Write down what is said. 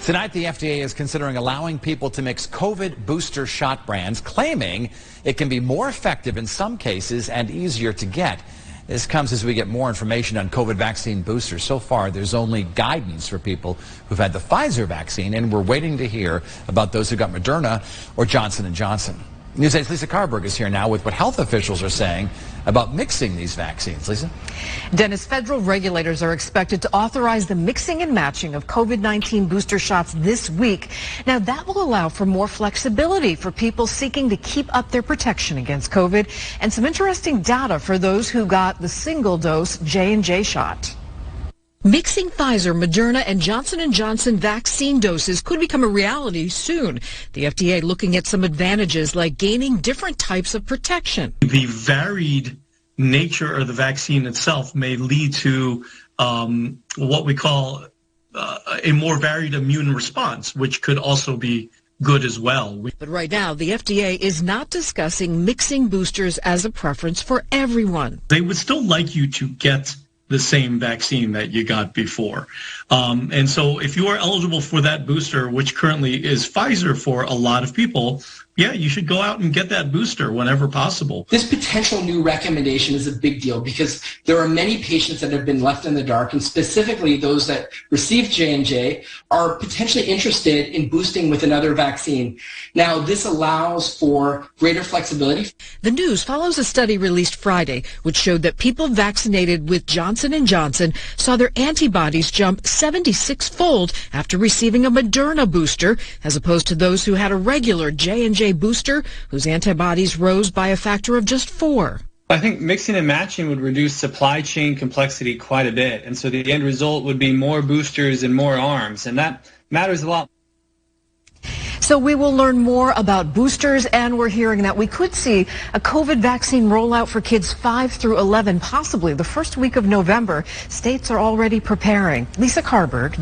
Tonight, the FDA is considering allowing people to mix COVID booster shot brands, claiming it can be more effective in some cases and easier to get. This comes as we get more information on COVID vaccine boosters. So far, there's only guidance for people who've had the Pfizer vaccine, and we're waiting to hear about those who got Moderna or Johnson & Johnson. News 8's Lisa Carberg is here now with what health officials are saying about mixing these vaccines. Lisa? Dennis, federal regulators are expected to authorize the mixing and matching of COVID-19 booster shots this week. Now, that will allow for more flexibility for people seeking to keep up their protection against COVID, and some interesting data for those who got the single-dose J&J shot. Mixing Pfizer, Moderna, and Johnson & Johnson vaccine doses could become a reality soon. The FDA looking at some advantages like gaining different types of protection. The varied nature of the vaccine itself may lead to what we call a more varied immune response, which could also be good as well. But right now, the FDA is not discussing mixing boosters as a preference for everyone. They would still like you to get the same vaccine that you got before. And so if you are eligible for that booster, which currently is Pfizer for a lot of people, yeah, you should go out and get that booster whenever possible. This potential new recommendation is a big deal because there are many patients that have been left in the dark, and specifically those that received J&J are potentially interested in boosting with another vaccine. Now, this allows for greater flexibility. The news follows a study released Friday, which showed that people vaccinated with Johnson & Johnson saw their antibodies jump 76-fold after receiving a Moderna booster, as opposed to those who had a regular J&J booster whose antibodies rose by a factor of just 4. I think mixing and matching would reduce supply chain complexity quite a bit, and so the end result would be more boosters and more arms, and that matters a lot. So we will learn more about boosters, and we're hearing that we could see a COVID vaccine rollout for kids 5 through 11, possibly the first week of November. States are already preparing. Lisa Carberg.